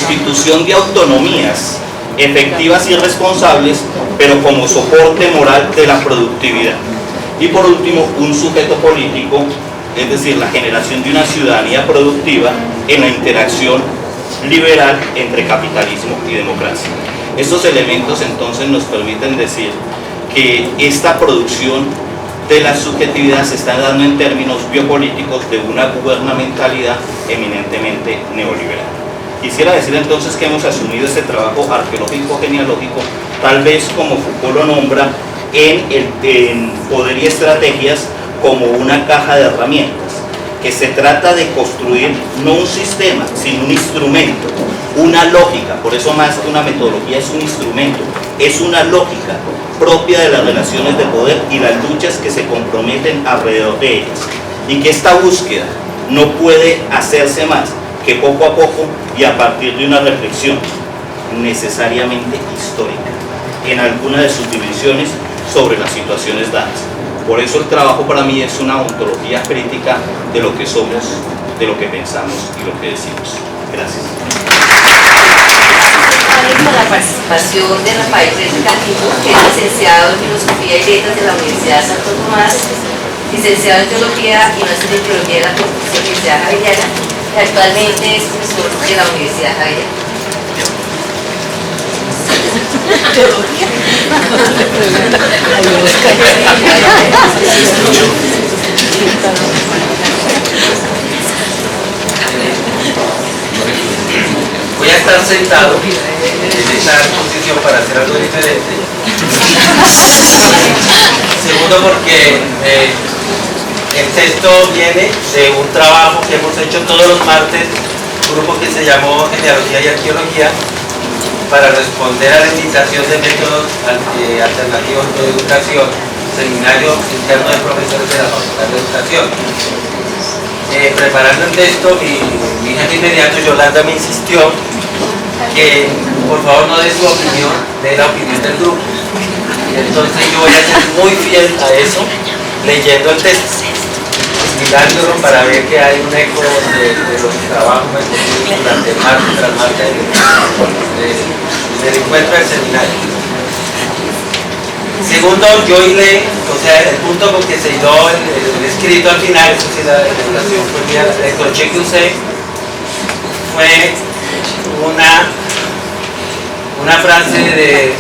constitución de autonomías efectivas y responsables, pero como soporte moral de la productividad. Y por último, un sujeto político, es decir, la generación de una ciudadanía productiva en la interacción liberal entre capitalismo y democracia. Estos elementos entonces nos permiten decir que esta producción de la subjetividad se está dando en términos biopolíticos de una gubernamentalidad eminentemente neoliberal. Quisiera decir entonces que hemos asumido este trabajo arqueológico genealógico, tal vez como Foucault lo nombra, en Poder y Estrategias, como una caja de herramientas, que se trata de construir no un sistema, sino un instrumento, una lógica. Por eso más que una metodología es un instrumento, es una lógica propia de las relaciones de poder y las luchas que se comprometen alrededor de ellas, y que esta búsqueda no puede hacerse más que poco a poco y a partir de una reflexión necesariamente histórica en alguna de sus dimensiones sobre las situaciones dadas. Por eso el trabajo para mí es una ontología crítica de lo que somos, de lo que pensamos y lo que decimos. Gracias. Con la participación de Rafael Castillo, que es licenciado en Filosofía y Letras de la Universidad de Santo Tomás, licenciado en Teología y máster en Teología de la Pontificia Universidad Javeriana, y actualmente es profesor de la Universidad Javeriana. Voy a estar sentado en esta posición para hacer algo diferente. Segundo, porque el texto viene de un trabajo que hemos hecho todos los martes, un grupo que se llamó Genealogía y Arqueología, para responder a la invitación de métodos alternativos de educación, seminario interno de profesores de la Facultad de Educación. Preparando el texto, mi jefe inmediato, Yolanda, me insistió que por favor no dé su opinión, dé la opinión del grupo. Entonces yo voy a ser muy fiel a eso, leyendo el texto, mirándolo para ver que hay un eco de los trabajos durante martes tras martes del encuentro del seminario. Segundo, yo hilé, o sea, el punto con que se hiló el escrito al final, eso sí, la relación fue mía, el crochet que usé fue una frase de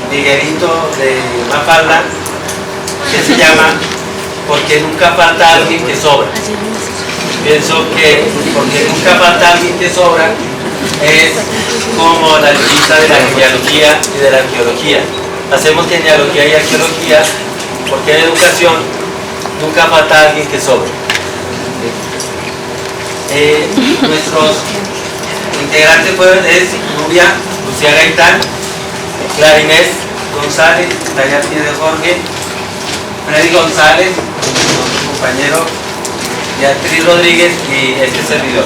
Miguelito de Mafalda que se llama "Porque nunca falta alguien que sobra". Pienso que porque nunca falta alguien que sobra es como la lista de la genealogía y de la arqueología. Hacemos genealogía y arqueología porque en educación nunca falta alguien que sobra. Nuestros integrantes fueron Nubia Lucía Gaitán, Clara Inés González, Taya Pide Jorge, Freddy González, nuestro compañero, Beatriz Rodríguez y este servidor.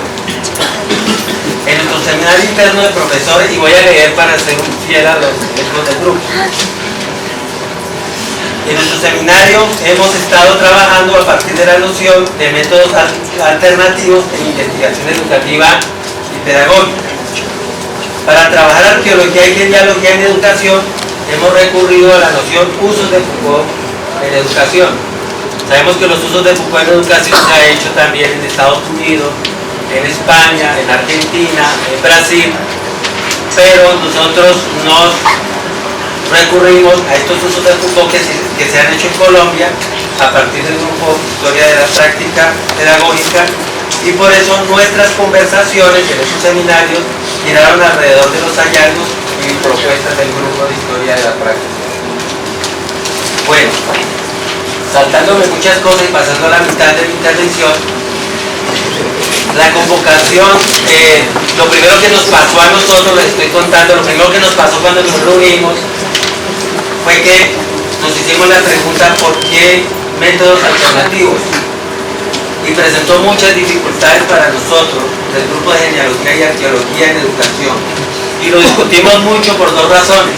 En nuestro seminario interno de profesores, y voy a leer para ser fiel a los ejemplos del grupo. En nuestro seminario hemos estado trabajando a partir de la noción de métodos alternativos en investigación educativa y pedagógica. Para trabajar arqueología y genealogía en educación, hemos recurrido a la noción usos de Foucault en educación. Sabemos que los usos de Foucault en educación se ha hecho también en Estados Unidos, en España, en Argentina, en Brasil, pero nosotros nos recurrimos a estos usos de Foucault que se han hecho en Colombia a partir del grupo Historia de la Práctica Pedagógica, y por eso nuestras conversaciones en esos seminarios giraron alrededor de los hallazgos y propuestas del grupo de Historia de la Práctica. Bueno, saltándome muchas cosas y pasando a la mitad de mi intervención, la convocación, lo primero que nos pasó a nosotros, les estoy contando, lo primero que nos pasó cuando nos reunimos fue que nos hicimos la pregunta ¿por qué métodos alternativos? Y presentó muchas dificultades para nosotros, del grupo de genealogía y arqueología en educación. Y lo discutimos mucho por dos razones.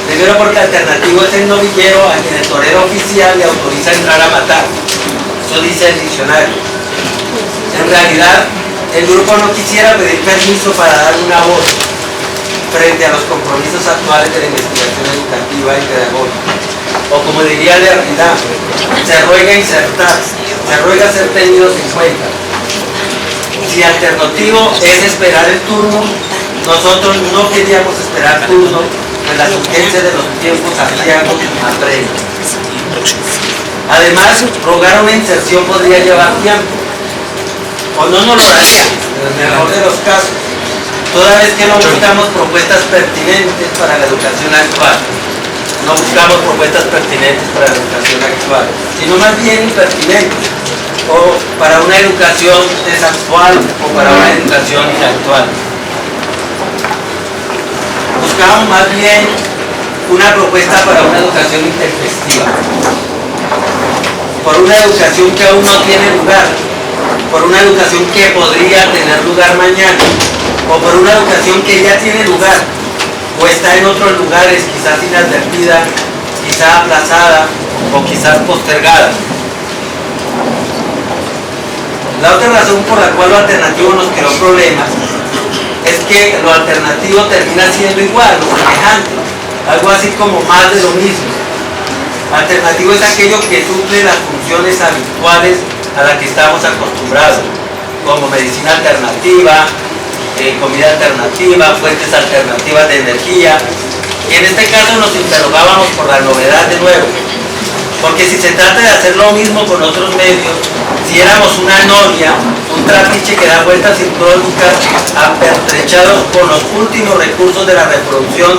Primero, porque alternativo es el novillero a quien el torero oficial le autoriza a entrar a matar. Eso dice el diccionario. En realidad, el grupo no quisiera pedir permiso para dar una voz frente a los compromisos actuales de la investigación educativa y pedagógica. O como diría Derrida, se ruega insertar, se ruega ser tenidos en cuenta. Si alternativo es esperar el turno, nosotros no queríamos esperar turno, pues las urgencias de los tiempos aciagos apremian. Además, rogar una inserción podría llevar tiempo, o no nos lo daría, en el mejor de los casos, toda vez que no buscamos propuestas pertinentes para la educación actual. No buscamos propuestas pertinentes para la educación actual, sino más bien impertinentes, o para una educación desactual, o para una educación inactual. Buscamos más bien una propuesta para una educación intempestiva, por una educación que aún no tiene lugar, por una educación que podría tener lugar mañana, o por una educación que ya tiene lugar, o está en otros lugares, quizás inadvertida, quizás aplazada, o quizás postergada. La otra razón por la cual lo alternativo nos creó problemas es que lo alternativo termina siendo igual, lo semejante, algo así como más de lo mismo. Alternativo es aquello que suple las funciones habituales a las que estamos acostumbrados, como medicina alternativa, comida alternativa, fuentes alternativas de energía. Y en este caso nos interrogábamos por la novedad de nuevo, porque si se trata de hacer lo mismo con otros medios, si éramos una noria, un trapiche que da vueltas sincrónicas, apertrechados con los últimos recursos de la reproducción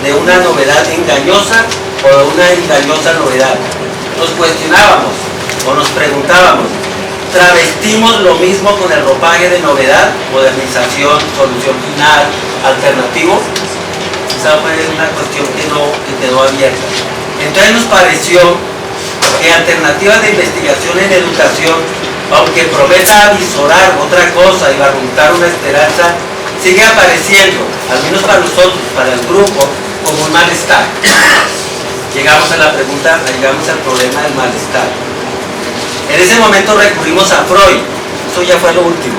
de una novedad engañosa o de una engañosa novedad, nos cuestionábamos o nos preguntábamos, ¿travestimos lo mismo con el ropaje de novedad, modernización, solución final, alternativo? Esa fue una cuestión que quedó abierta. Entonces nos pareció que alternativas de investigación en educación, aunque prometa avisorar otra cosa y barruntar una esperanza, sigue apareciendo, al menos para nosotros, para el grupo, como un malestar. Llegamos a la pregunta, llegamos al problema del malestar. En ese momento recurrimos a Freud, eso ya fue lo último.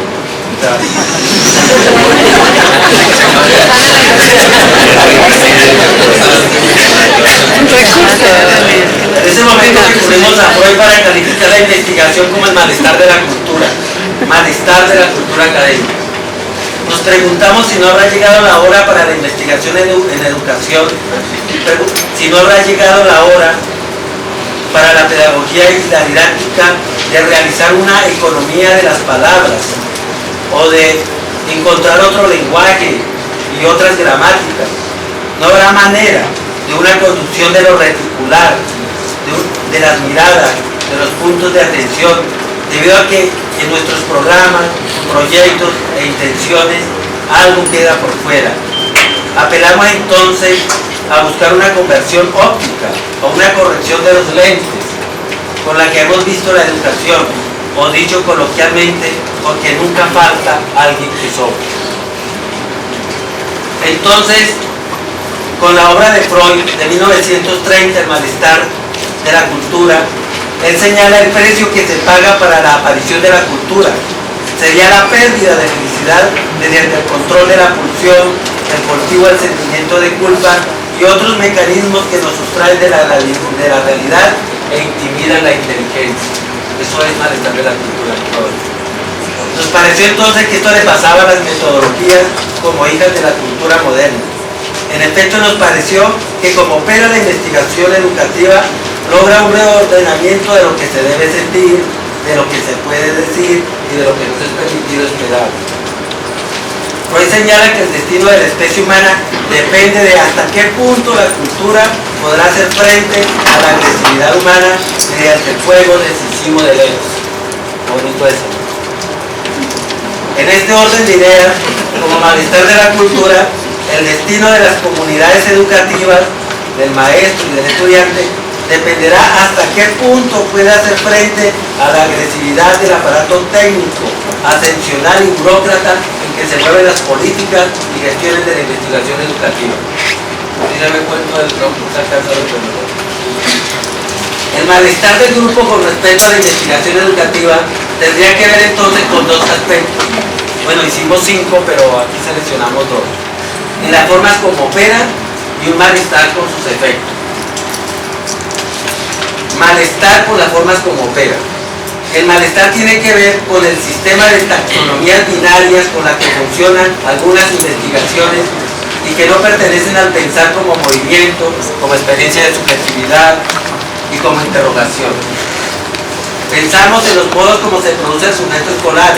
En ese momento recurrimos a Freud para calificar la investigación como el malestar de la cultura académica. Nos preguntamos si no habrá llegado la hora para la investigación en educación, si no habrá llegado la hora para la pedagogía y la didáctica de realizar una economía de las palabras, o de encontrar otro lenguaje y otras gramáticas. No habrá manera de una conducción de lo reticular, de las miradas, de los puntos de atención, debido a que en nuestros programas, proyectos e intenciones algo queda por fuera. Apelamos entonces a buscar una conversión óptica o una corrección de los lentes con la que hemos visto la educación, o dicho coloquialmente, porque nunca falta alguien que sobre. Entonces, con la obra de Freud de 1930, El malestar de la cultura, él señala el precio que se paga para la aparición de la cultura. Sería la pérdida de felicidad mediante el control de la pulsión, el cultivo del sentimiento de culpa y otros mecanismos que nos sustraen de la realidad e intimidan la inteligencia. Eso es malestar de la cultura. Nos pareció entonces que esto le pasaba a las metodologías como hijas de la cultura moderna. En efecto, nos pareció que como opera la investigación educativa, logra un reordenamiento de lo que se debe sentir, de lo que se puede decir y de lo que nos es permitido esperar. Freud señala que el destino de la especie humana depende de hasta qué punto la cultura podrá hacer frente a la agresividad humana mediante el fuego decisivo del ego. Bonito eso. En este orden de ideas, como malestar de la cultura, el destino de las comunidades educativas, del maestro y del estudiante, dependerá hasta qué punto puede hacer frente a la agresividad del aparato técnico, ascensional y burócrata en que se mueven las políticas y gestiones de la investigación educativa. Dígame cuento del tronco, el malestar del grupo con respecto a la investigación educativa tendría que ver entonces con dos aspectos. Bueno, hicimos 5, pero aquí seleccionamos 2. En las formas como opera y un malestar con sus efectos. Malestar por las formas como opera. El malestar tiene que ver con el sistema de taxonomías binarias con las que funcionan algunas investigaciones y que no pertenecen al pensar como movimiento, como experiencia de subjetividad y como interrogación. Pensamos en los modos como se produce el sujeto escolar,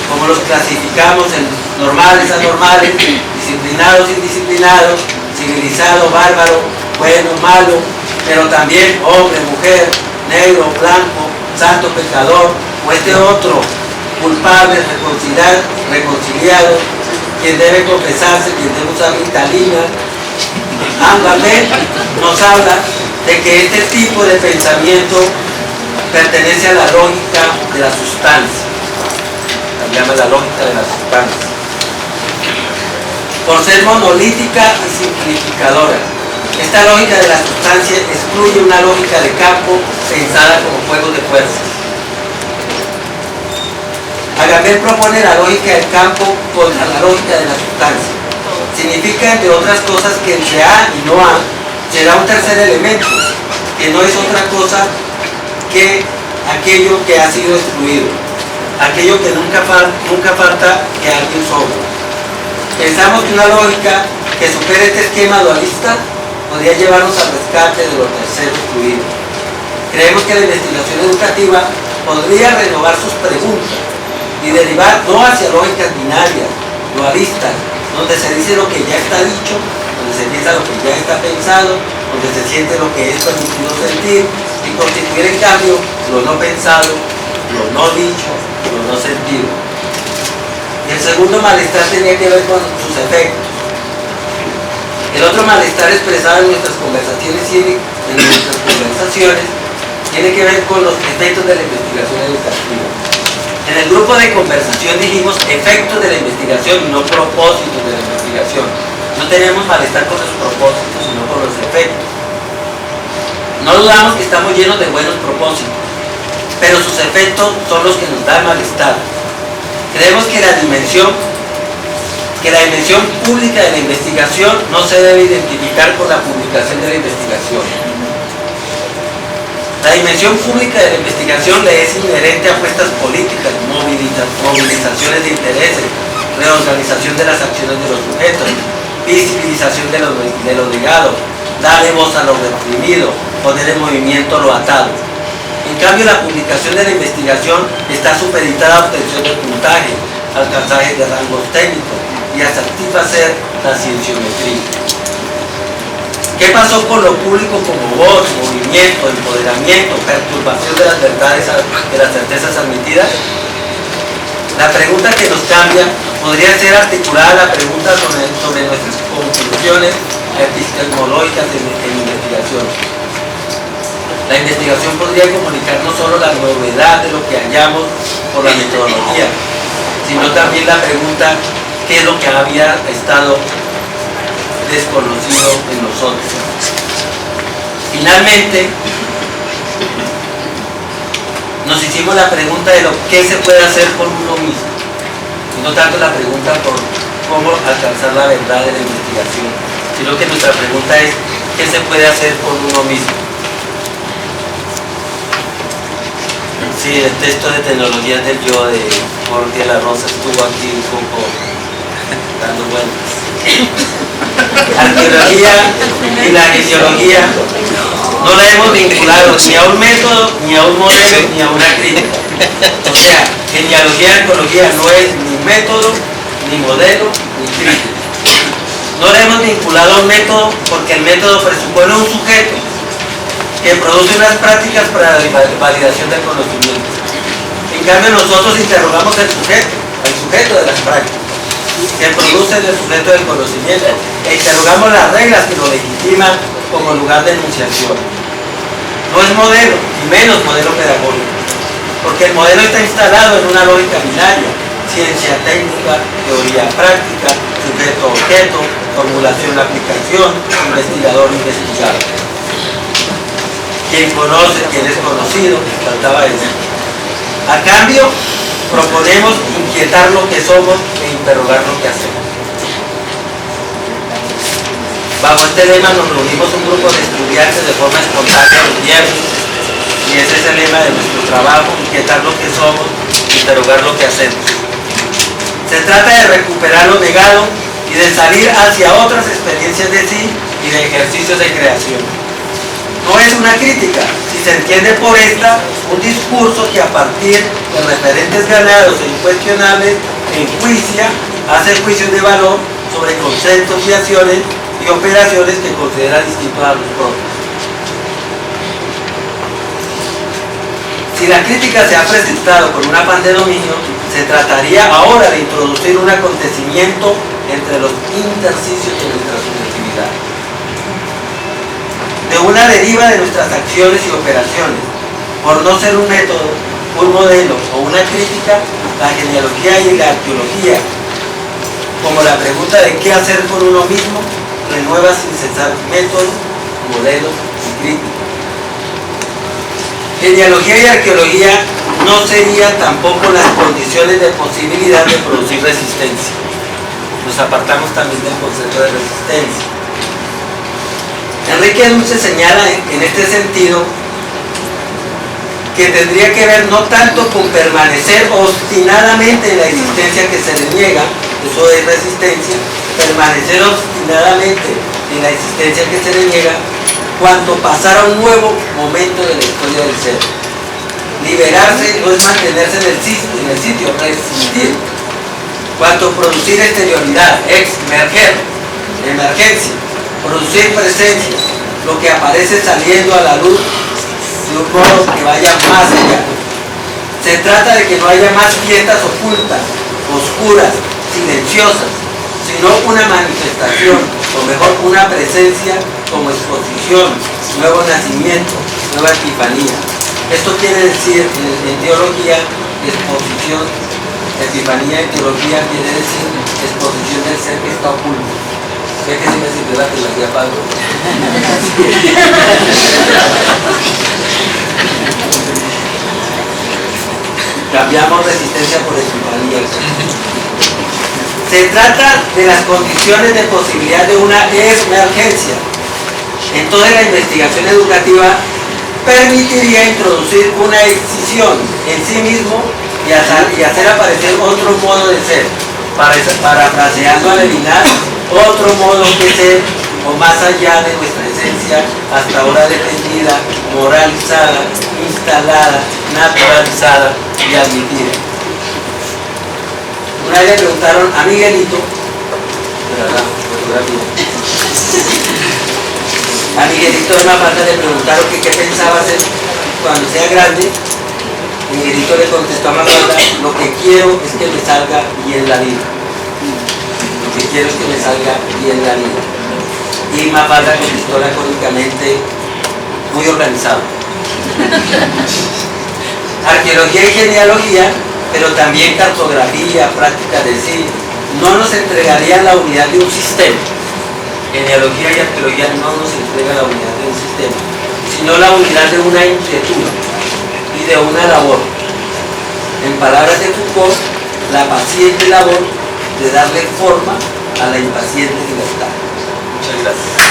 como los clasificamos en normales, anormales, disciplinados, indisciplinados, civilizado, bárbaro, bueno, malo, pero también hombre, mujer, negro, blanco, santo, pecador, o este otro, culpable, reconciliado, quien debe confesarse, quien debe usar ritalina. Ángel nos habla de que este tipo de pensamiento pertenece a la lógica de la sustancia. Se llama la lógica de la sustancia. Por ser monolítica y simplificadora. Esta lógica de la sustancia excluye una lógica de campo pensada como juego de fuerzas. Agamben propone la lógica del campo contra la lógica de la sustancia. Significa, entre otras cosas, que entre A y no A será un tercer elemento, que no es otra cosa que aquello que ha sido excluido, aquello que nunca falta que alguien sobre. Pensamos que una lógica que supere este esquema dualista podría llevarnos al rescate de lo tercero excluido. Creemos que la investigación educativa podría renovar sus preguntas y derivar no hacia lógicas binarias, dualistas, donde se dice lo que ya está dicho, donde se piensa lo que ya está pensado, donde se siente lo que es permitido sentir, y constituir en cambio lo no pensado, lo no dicho, lo no sentido. Y el segundo malestar tenía que ver con sus efectos. El otro malestar expresado en nuestras conversaciones tiene que ver con los efectos de la investigación educativa. En el grupo de conversación dijimos efectos de la investigación y no propósitos de la investigación. No tenemos malestar con los propósitos, sino con los efectos. No dudamos que estamos llenos de buenos propósitos, pero sus efectos son los que nos dan malestar. Creemos que la dimensión pública de la investigación no se debe identificar por la publicación de la investigación. La dimensión pública de la investigación le es inherente a apuestas políticas, movilizaciones de intereses, reorganización de las acciones de los sujetos, visibilización de lo negado, darle voz a lo reprimido, poner en movimiento lo atado. En cambio, la publicación de la investigación está supeditada a obtención de puntaje, alcanzaje de rangos técnicos y a satisfacer la cienciometría. ¿Qué pasó con lo público como voz, movimiento, empoderamiento, perturbación de las verdades, de las certezas admitidas? La pregunta que nos cambia podría ser articulada a la pregunta sobre nuestras conclusiones epistemológicas en investigación. La investigación podría comunicar no solo la novedad de lo que hallamos por la metodología, sino también la pregunta: ¿qué es lo que había estado desconocido en nosotros? Finalmente, nos hicimos la pregunta de lo que se puede hacer por uno mismo, y no tanto la pregunta por cómo alcanzar la verdad de la investigación, sino que nuestra pregunta es: ¿qué se puede hacer por uno mismo? Sí, el texto de Tecnologías del Yo de Jorge de la Rosa estuvo aquí un poco dando vueltas. Arqueología y la geniología no la hemos vinculado ni a un método, ni a un modelo, ni a una crítica. O sea, genealogía y arqueología no es ni método, ni modelo, ni crítica. No la hemos vinculado a un método porque el método presupone un sujeto que produce unas prácticas para la validación del conocimiento. En cambio, nosotros interrogamos el sujeto de las prácticas, que produce el sujeto del conocimiento, e interrogamos las reglas que lo legitiman como lugar de enunciación. No es modelo, y menos modelo pedagógico, porque el modelo está instalado en una lógica binaria: ciencia técnica, teoría práctica, sujeto-objeto, formulación-aplicación, investigador-investigado. Quien conoce, quien es conocido, faltaba eso. A cambio, proponemos inquietar lo que somos e interrogar lo que hacemos. Bajo este lema nos reunimos un grupo de estudiantes de forma espontánea los viernes, y ese es el lema de nuestro trabajo: inquietar lo que somos, interrogar lo que hacemos. Se trata de recuperar lo negado y de salir hacia otras experiencias de sí y de ejercicios de creación. No es una crítica, si se entiende por esta un discurso que a partir de referentes ganados e incuestionables enjuicia, hace juicios de valor sobre conceptos y acciones y operaciones que considera distintos a los propios. Si la crítica se ha presentado con un afán de dominio, se trataría ahora de introducir un acontecimiento entre los intersticios de nuestra subjetividad, de una deriva de nuestras acciones y operaciones. Por no ser un método, un modelo o una crítica, la genealogía y la arqueología, como la pregunta de qué hacer con uno mismo, renueva sin cesar métodos, modelos y críticas. Genealogía y arqueología no serían tampoco las condiciones de posibilidad de producir resistencia. Nos apartamos también del concepto de resistencia. Enrique Dulce señala en este sentido que tendría que ver no tanto con permanecer obstinadamente en la existencia que se le niega, eso es resistencia, permanecer obstinadamente en la existencia que se le niega, cuanto pasar a un nuevo momento de la historia del ser. Liberarse no es mantenerse en el sitio, resistir. Cuanto producir exterioridad, emerger, emergencia, producir presencia, lo que aparece saliendo a la luz de un modo que vaya más allá. Se trata de que no haya más fiestas ocultas, oscuras, silenciosas, sino una manifestación, o mejor una presencia como exposición, nuevo nacimiento, nueva epifanía. Esto quiere decir en teología, exposición, epifanía en teología quiere decir exposición del ser que está oculto. ¿Ve que si me sirve la filosofía, Pablo? Cambiamos resistencia por epifanía. Se trata de las condiciones de posibilidad de una emergencia. Entonces la investigación educativa permitiría introducir una excisión en sí mismo y hacer aparecer otro modo de ser, parafraseando a Levinas, otro modo que ser, o más allá de nuestra esencia, hasta ahora defendida, moralizada, instalada, naturalizada y admitida. Una vez le preguntaron a Miguelito, a Miguelito de Mafalda le preguntaron que qué pensaba hacer cuando sea grande. Miguelito le contestó a Mafalda: lo que quiero es que me salga bien la vida. Lo que quiero es que me salga bien la vida. Y Mafalda contestó lacónicamente: muy organizado. Arqueología y genealogía, pero también cartografía, práctica de sí, no nos entregarían la unidad de un sistema. Genealogía y arqueología no nos entregan la unidad de un sistema, sino la unidad de una inquietud y de una labor. En palabras de Foucault, la paciente labor de darle forma a la impaciente libertad. Muchas gracias.